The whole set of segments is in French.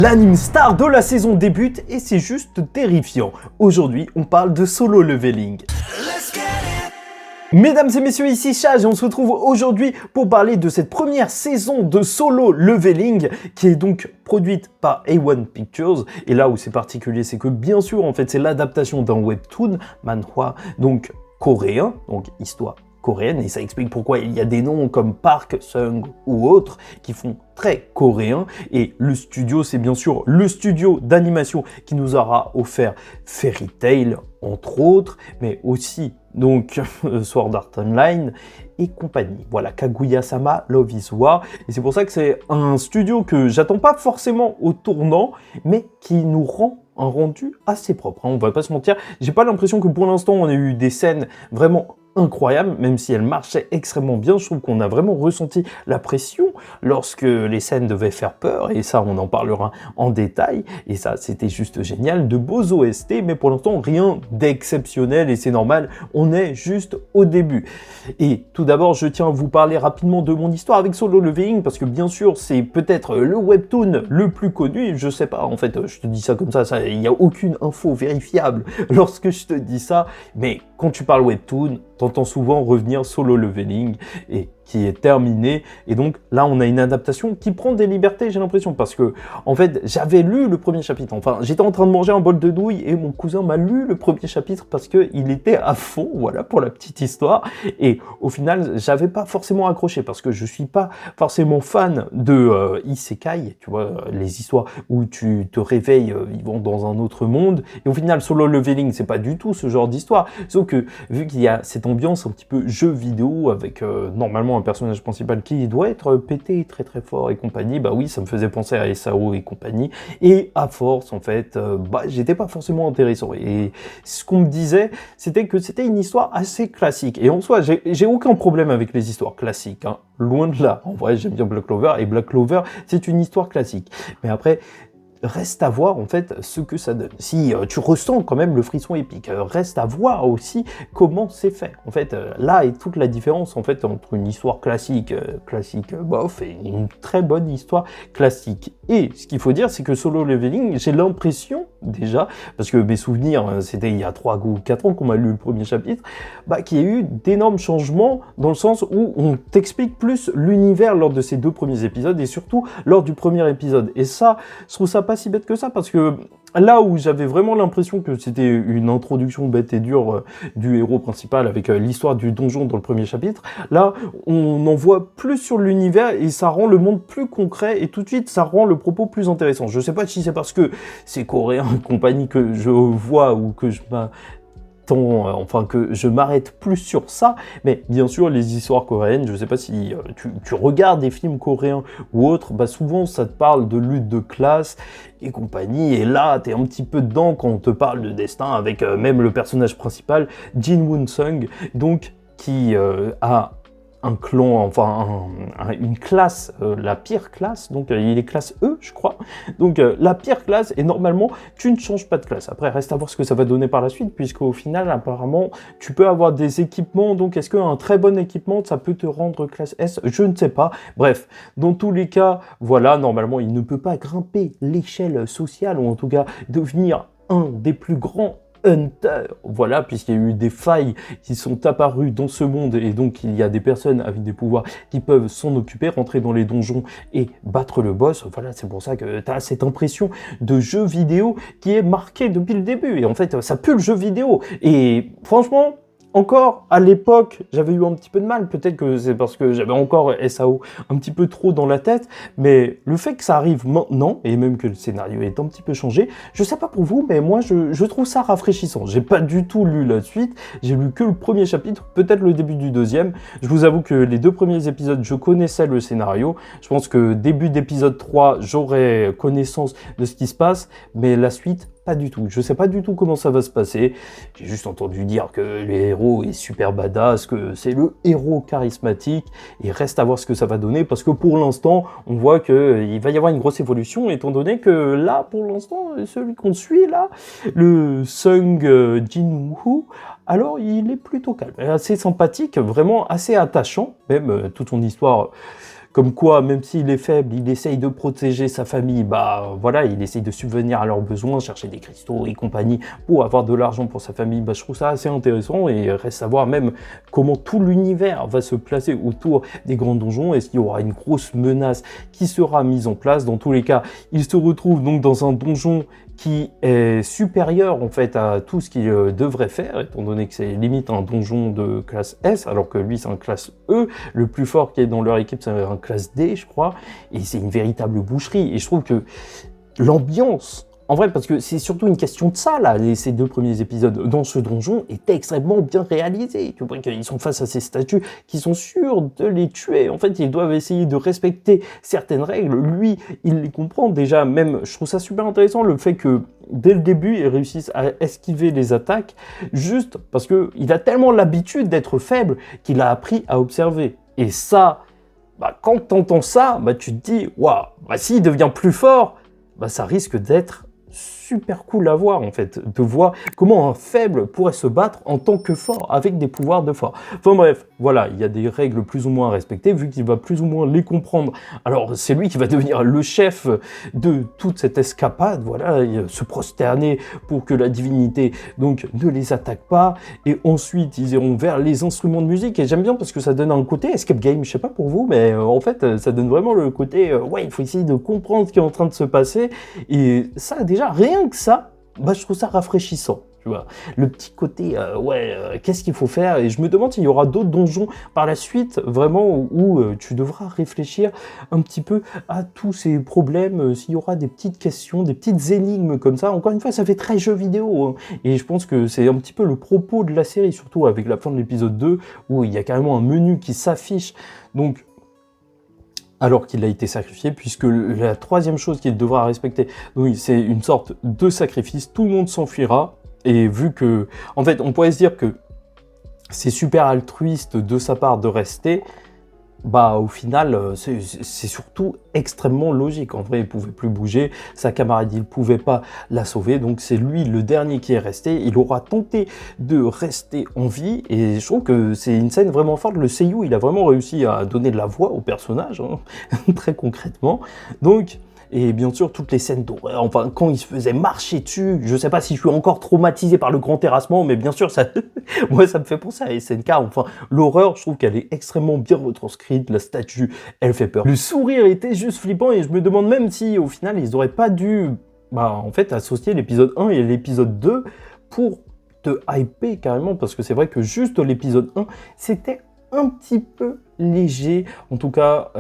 L'anime star de la saison débute et c'est juste terrifiant. Aujourd'hui, on parle de Solo Leveling. Mesdames et messieurs, ici Chage et on se retrouve aujourd'hui pour parler de cette première saison de Solo Leveling qui est donc produite par A1 Pictures. Et là où c'est particulier, c'est que bien sûr, en fait, c'est l'adaptation d'un webtoon, manhwa, donc coréen, donc histoire coréenne, et ça explique pourquoi il y a des noms comme Park, Sung ou autres qui font très coréen. Et le studio, c'est bien sûr le studio d'animation qui nous aura offert Fairy Tail, entre autres, mais aussi donc Sword Art Online et compagnie. Voilà, Kaguya-sama, Love is War. Et c'est pour ça que c'est un studio que j'attends pas forcément au tournant, mais qui nous rend un rendu assez propre. On va pas se mentir, j'ai pas l'impression que pour l'instant on ait eu des scènes vraiment incroyable, même si elle marchait extrêmement bien. Je trouve qu'on a vraiment ressenti la pression lorsque les scènes devaient faire peur, et ça, on en parlera en détail, et ça, c'était juste génial. De beaux OST, mais pour l'instant, rien d'exceptionnel, et c'est normal, on est juste au début. Et tout d'abord, je tiens à vous parler rapidement de mon histoire avec Solo Leveling, parce que bien sûr, c'est peut-être le webtoon le plus connu, je sais pas, en fait, je te dis ça comme ça, il n'y a aucune info vérifiable lorsque je te dis ça, mais quand tu parles webtoon, t'entends souvent revenir Solo Leveling et qui est terminé. Et donc là, on a une adaptation qui prend des libertés, j'ai l'impression, parce que en fait, j'avais lu le premier chapitre. Enfin, j'étais en train de manger un bol de nouilles et mon cousin m'a lu le premier chapitre parce que il était à fond, voilà, pour la petite histoire. Et au final, j'avais pas forcément accroché parce que je suis pas forcément fan de isekai, tu vois, les histoires où tu te réveilles vivant dans un autre monde. Et au final, Solo Leveling, c'est pas du tout ce genre d'histoire. Sauf que vu qu'il y a cette ambiance un petit peu jeu vidéo avec normalement un personnage principal qui doit être pété très très fort et compagnie, bah oui, ça me faisait penser à SAO et compagnie, et à force en fait, j'étais pas forcément intéressant, et ce qu'on me disait, c'était que c'était une histoire assez classique, et en soi, j'ai aucun problème avec les histoires classiques, hein. Loin de là, en vrai, j'aime bien Black Clover, et Black Clover, c'est une histoire classique, mais après, reste à voir en fait ce que ça donne. Si tu ressens quand même le frisson épique, reste à voir aussi comment c'est fait. En fait, là est toute la différence en fait entre une histoire classique, bof, et une très bonne histoire classique. Et ce qu'il faut dire, c'est que Solo Leveling, j'ai l'impression déjà, parce que mes souvenirs, c'était il y a 3 ou 4 ans qu'on m'a lu le premier chapitre, qu'il y a eu d'énormes changements dans le sens où on t'explique plus l'univers lors de ces 2 premiers épisodes et surtout lors du premier épisode. Et ça, je trouve ça pas si bête que ça, parce que là où j'avais vraiment l'impression que c'était une introduction bête et dure du héros principal avec l'histoire du donjon dans le premier chapitre, là on en voit plus sur l'univers et ça rend le monde plus concret et tout de suite ça rend le propos plus intéressant. Je sais pas si c'est parce que c'est coréen et compagnie que je vois ou que que je m'arrête plus sur ça, mais bien sûr les histoires coréennes, je sais pas si tu regardes des films coréens ou autres, souvent ça te parle de lutte de classe et compagnie, et là t'es un petit peu dedans quand on te parle de destin avec même le personnage principal, Jin Woon-sung, donc qui a un clan, une classe, la pire classe, donc il est classe E, je crois, donc la pire classe, et normalement, tu ne changes pas de classe. Après, reste à voir ce que ça va donner par la suite, puisqu'au final, apparemment, tu peux avoir des équipements, donc est-ce qu'un très bon équipement, ça peut te rendre classe S? Je ne sais pas. Bref, dans tous les cas, voilà, normalement, il ne peut pas grimper l'échelle sociale, ou en tout cas, devenir un des plus grands Hunter, voilà, puisqu'il y a eu des failles qui sont apparues dans ce monde, et donc il y a des personnes avec des pouvoirs qui peuvent s'en occuper, rentrer dans les donjons et battre le boss. Voilà, c'est pour ça que tu as cette impression de jeu vidéo qui est marquée depuis le début, et en fait ça pue le jeu vidéo, et franchement, encore, à l'époque, j'avais eu un petit peu de mal, peut-être que c'est parce que j'avais encore SAO un petit peu trop dans la tête, mais le fait que ça arrive maintenant, et même que le scénario est un petit peu changé, je sais pas pour vous, mais moi je trouve ça rafraîchissant. J'ai pas du tout lu la suite, j'ai lu que le premier chapitre, peut-être le début du deuxième. Je vous avoue que les 2 premiers épisodes, je connaissais le scénario, je pense que début d'épisode 3, j'aurai connaissance de ce qui se passe, mais la suite, pas du tout. Je sais pas du tout comment ça va se passer. J'ai juste entendu dire que le héros est super badass, que c'est le héros charismatique, et reste à voir ce que ça va donner, parce que pour l'instant, on voit qu'il va y avoir une grosse évolution, étant donné que là, pour l'instant, celui qu'on suit là, le Sung Jin-woo, alors il est plutôt calme, assez sympathique, vraiment assez attachant, même toute son histoire comme quoi, même s'il est faible, il essaye de protéger sa famille, bah voilà, il essaye de subvenir à leurs besoins, chercher des cristaux et compagnie pour avoir de l'argent pour sa famille. Bah, je trouve ça assez intéressant et reste à voir même comment tout l'univers va se placer autour des grands donjons. Est-ce qu'il y aura une grosse menace qui sera mise en place? Dans tous les cas, il se retrouve donc dans un donjon qui est supérieur en fait à tout ce qu'il devrait faire, étant donné que c'est limite un donjon de classe S, alors que lui c'est un classe E, le plus fort qui est dans leur équipe c'est un classe D je crois, et c'est une véritable boucherie, et je trouve que l'ambiance, en vrai, parce que c'est surtout une question de ça, là, ces 2 premiers épisodes dans ce donjon étaient extrêmement bien réalisés. Tu vois qu'ils sont face à ces statues qui sont sûrs de les tuer. En fait, ils doivent essayer de respecter certaines règles. Lui, il les comprend déjà. Même, je trouve ça super intéressant, le fait que, dès le début, ils réussissent à esquiver les attaques, juste parce qu'il a tellement l'habitude d'être faible qu'il a appris à observer. Et ça, bah, quand t'entends ça, bah, tu te dis, waouh, bah, s'il devient plus fort, bah, ça risque d'être super cool à voir en fait, de voir comment un faible pourrait se battre en tant que fort, avec des pouvoirs de fort. Enfin bref, voilà, il y a des règles plus ou moins à respecter, vu qu'il va plus ou moins les comprendre. Alors c'est lui qui va devenir le chef de toute cette escapade, voilà, se prosterner pour que la divinité donc ne les attaque pas, et ensuite ils iront vers les instruments de musique, et j'aime bien parce que ça donne un côté escape game, je sais pas pour vous, mais en fait ça donne vraiment le côté, ouais, il faut essayer de comprendre ce qui est en train de se passer, et ça déjà, rien que ça, bah, je trouve ça rafraîchissant. Tu vois, le petit côté, qu'est-ce qu'il faut faire? Et je me demande s'il y aura d'autres donjons par la suite, vraiment, où tu devras réfléchir un petit peu à tous ces problèmes, s'il y aura des petites questions, des petites énigmes comme ça. Encore une fois, ça fait très jeu vidéo, hein. Et je pense que c'est un petit peu le propos de la série, surtout avec la fin de l'épisode 2, où il y a carrément un menu qui s'affiche. Donc, alors qu'il a été sacrifié, puisque la 3e chose qu'il devra respecter, oui, c'est une sorte de sacrifice, tout le monde s'enfuira, et vu que, en fait, on pourrait se dire que c'est super altruiste de sa part de rester, bah au final, c'est surtout extrêmement logique. En vrai, il pouvait plus bouger, sa camarade, il pouvait pas la sauver, donc c'est lui le dernier qui est resté. Il aura tenté de rester en vie, et je trouve que c'est une scène vraiment forte. Le seiyuu, il a vraiment réussi à donner de la voix au personnage, hein, très concrètement. Donc, et bien sûr, toutes les scènes d'horreur, enfin, quand il se faisait marcher dessus, je sais pas si je suis encore traumatisé par le grand terrassement, mais bien sûr, ça, moi, ça me fait penser à SNK. Enfin, l'horreur, je trouve qu'elle est extrêmement bien retranscrite, la statue, elle fait peur. Le sourire était juste flippant, et je me demande même si, au final, ils auraient pas dû, bah, en fait, associer l'épisode 1 et l'épisode 2 pour te hyper carrément, parce que c'est vrai que juste l'épisode 1, c'était un petit peu léger, en tout cas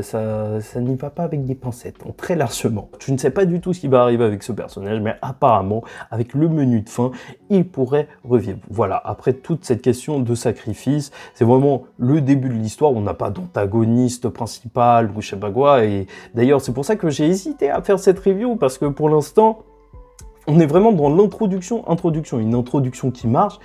ça n'y va pas avec des pincettes, hein, très largement. Tu ne sais pas du tout ce qui va arriver avec ce personnage, mais apparemment avec le menu de fin, il pourrait revivre. Voilà, après toute cette question de sacrifice, c'est vraiment le début de l'histoire, on n'a pas d'antagoniste principal ou je sais pas quoi, et d'ailleurs c'est pour ça que j'ai hésité à faire cette review, parce que pour l'instant on est vraiment dans l'introduction, une introduction qui marche.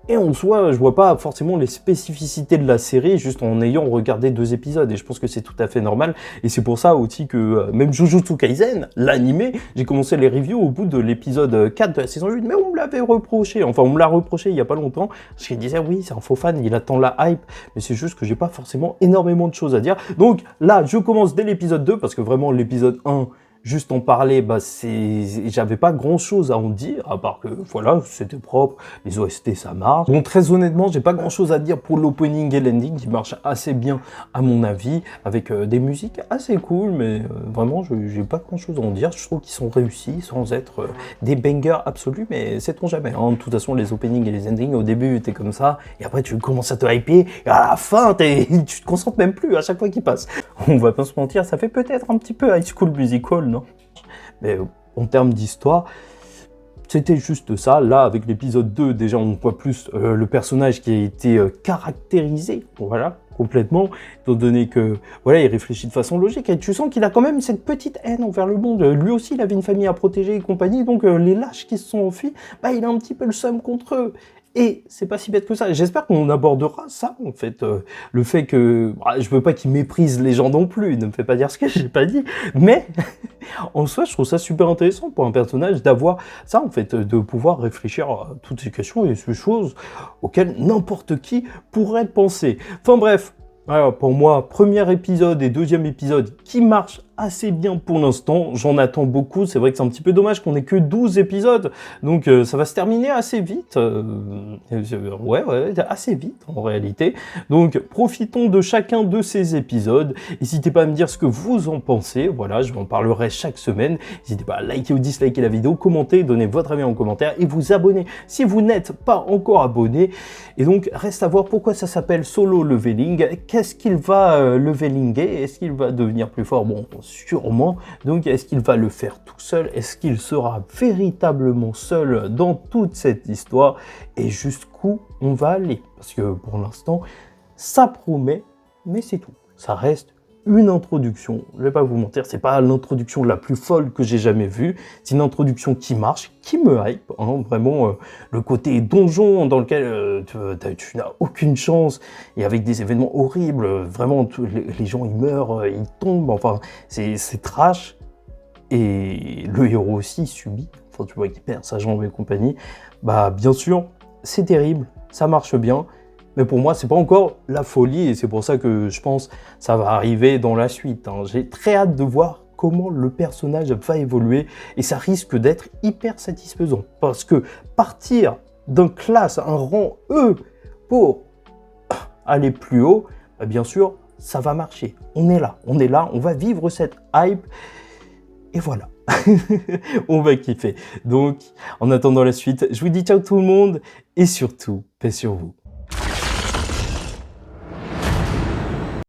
Et en soi, je vois pas forcément les spécificités de la série juste en ayant regardé 2 épisodes, et je pense que c'est tout à fait normal, et c'est pour ça aussi que même Jujutsu Kaisen, l'animé, j'ai commencé les reviews au bout de l'épisode 4 de la saison 8, mais on me l'avait reproché, enfin on me l'a reproché il y a pas longtemps, parce qu'il disait oui c'est un faux fan, il attend la hype, mais c'est juste que j'ai pas forcément énormément de choses à dire, donc là je commence dès l'épisode 2, parce que vraiment l'épisode 1, juste en parler, bah j'avais pas grand chose à en dire, à part que voilà, c'était propre, les OST ça marche. Bon, très honnêtement, j'ai pas grand chose à dire pour l'opening et l'ending qui marchent assez bien à mon avis, avec des musiques assez cool, mais vraiment, j'ai pas grand chose à en dire. Je trouve qu'ils sont réussis sans être des bangers absolus, mais sait-on jamais, hein. De toute façon, les openings et les endings, au début, t'es comme ça, et après, tu commences à te hyper, et à la fin, tu te concentres même plus à chaque fois qu'il passe. On va pas se mentir, ça fait peut-être un petit peu High School Musical, non? Mais en termes d'histoire, c'était juste ça. Là, avec l'épisode 2, déjà, on voit plus le personnage qui a été caractérisé, voilà, complètement, étant donné que, voilà, il réfléchit de façon logique, et tu sens qu'il a quand même cette petite haine envers le monde. Lui aussi, il avait une famille à protéger et compagnie, donc les lâches qui se sont enfuis, bah, il a un petit peu le seum contre eux. Et c'est pas si bête que ça. J'espère qu'on abordera ça, en fait. Le fait que... je veux pas qu'il méprise les gens non plus, ne me fais pas dire ce que j'ai pas dit. Mais, en soi, je trouve ça super intéressant pour un personnage d'avoir ça, en fait, de pouvoir réfléchir à toutes ces questions et ces choses auxquelles n'importe qui pourrait penser. Enfin bref, Alors, pour moi, premier épisode et deuxième épisode qui marchent assez bien pour l'instant. J'en attends beaucoup. C'est vrai que c'est un petit peu dommage qu'on ait que 12 épisodes. Donc, ça va se terminer assez vite. Ouais, assez vite en réalité. Donc, profitons de chacun de ces épisodes. N'hésitez pas à me dire ce que vous en pensez. Voilà, je vous en parlerai chaque semaine. N'hésitez pas à liker ou disliker la vidéo, commenter, donner votre avis en commentaire et vous abonner si vous n'êtes pas encore abonné. Et donc, reste à voir pourquoi ça s'appelle Solo Leveling. Qu'est-ce qu'il va levelinger? Est-ce qu'il va devenir plus fort? Bon, sûrement. Donc, est-ce qu'il va le faire tout seul? Est-ce qu'il sera véritablement seul dans toute cette histoire? Et jusqu'où on va aller? Parce que pour l'instant, ça promet, mais c'est tout. Ça reste une introduction. Je vais pas vous mentir, c'est pas l'introduction la plus folle que j'ai jamais vue. C'est une introduction qui marche, qui me hype. Hein, vraiment, le côté donjon dans lequel tu n'as aucune chance et avec des événements horribles. Vraiment, les gens ils meurent, ils tombent. Enfin, c'est trash. Et le héros aussi subit. Enfin, tu vois qu'il perd sa jambe et compagnie. Bah, bien sûr, c'est terrible. Ça marche bien. Mais pour moi, c'est pas encore la folie et c'est pour ça que je pense que ça va arriver dans la suite. Hein. J'ai très hâte de voir comment le personnage va évoluer et ça risque d'être hyper satisfaisant. Parce que partir d'un classe, un rang E pour aller plus haut, bah bien sûr, ça va marcher. On est là, on va vivre cette hype et voilà. On va kiffer. Donc, en attendant la suite, je vous dis ciao tout le monde et surtout, paix sur vous.